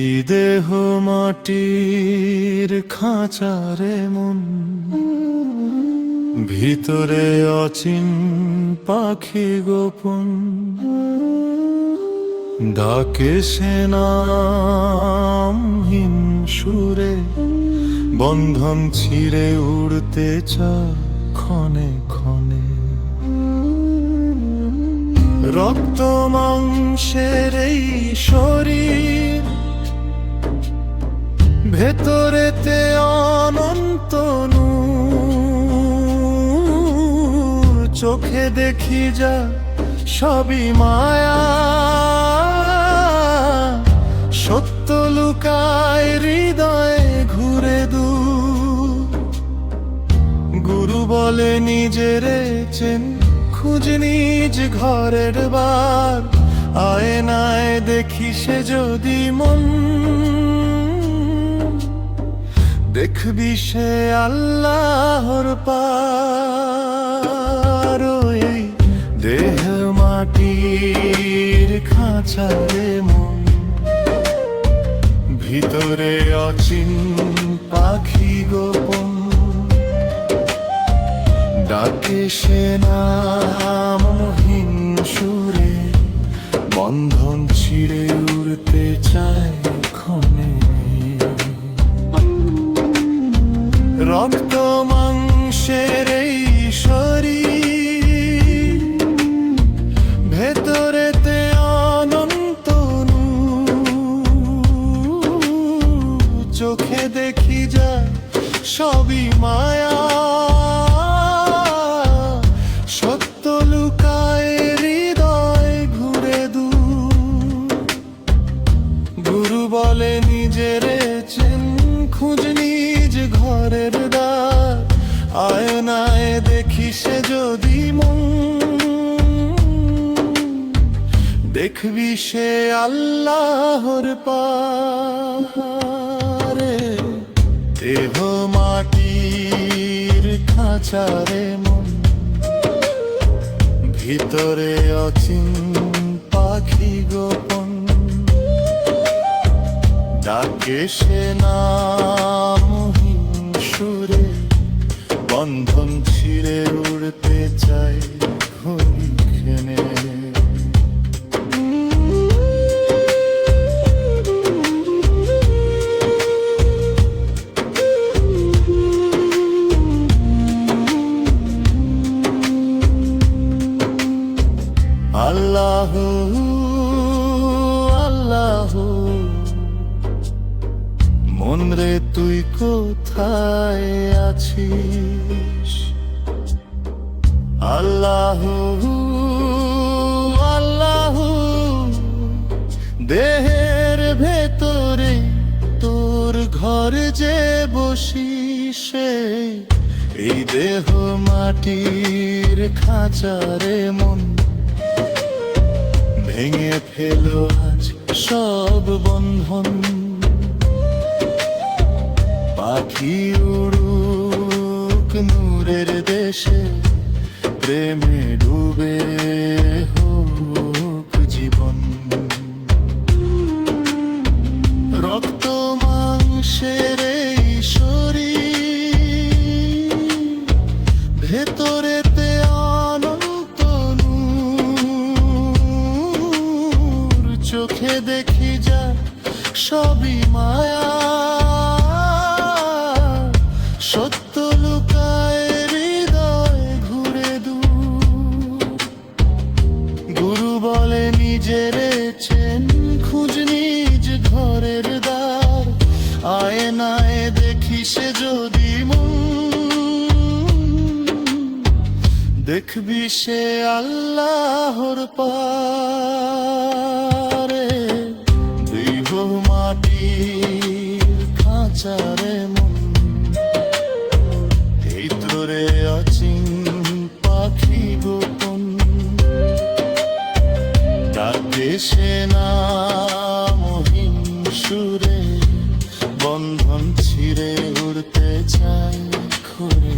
এই দেহ মাটির খাঁচারে মন, ভিতরে অচিন পাখি গোপন, ডাকে সে নামহীন সুরে, বন্ধন ছিঁড়ে উড়তে চায় ক্ষণে ক্ষণে। রক্ত মাংসের এই শরীর, ভেতরেতে অনন্ত নূর, চোখে দেখি যা সবই মায়া, সত্য লুকায় হৃদয়ে ঘুরে দূর। গুরু বলে নিজেরে চেন, খুঁজ নিজ ঘরের বার, আয়নায় দেখি সে যদি মন, দেখবি সে আল্লাহর পার। এই দেহ মাটির খাঁচারে মন, ভিতরে অচিন পাখি গোপন, ডাকে সে নামহীন সুরে, বন্ধন ছিঁড়ে উড়তে চায় ক্ষণে। রক্ত মাংসের এই শরীর, ভেতরেতে অনন্ত নূর, চোখে দেখি যা সবই মায়া, সত্য লুকায় হৃদয় ঘুরে দূর। গুরু বলে নিজেরে চেন, খুঁজ নিজ ঘরের দ্বার, আয়নায় দেখি সে যদি মন, দেখবি সে আল্লাহর পারে। দেহ মাটির খাঁচারে মন, ভিতরে অচিন পাখি গোপন, ডাকে সে নামহীন সুরে, বন্ধন ছিঁড়ে উড়তে চাই ক্ষণে। আল্লাহ আল্লাহ, মন রে তুই কোথায় আছিস? আল্লাহ আল্লাহ, দেহের ভেতরে তোর ঘর যে বসিসে, এই দেহ মাটির খাঁচারে মন, ভেঙে ফেলো আজ সব বন্ধন, পাখি উড়ুক নূরের দেশে, প্রেমে ডুবে হোক জীবন। রক্ত মাংসের এই শরীর, ভেতরেতে অনন্ত নূর, চোখে দেখি যা সবই মায়া, সত্য লুকায় হৃদয় ঘুরে দূর। গুরু বলে নিজেরে চেন, খুঁজ নিজ ঘরের দ্বার, আয়নায় দেখি সে যদি মন, দেখবি সে আল্লাহর পারে। দেহ মাটির খাঁচারে মন, ভিতরে অচিন পাখি গোপন, ডাকে সে নামহীন সুরে, বন্ধন ছিঁড়ে উড়তে চায় ঘুরে।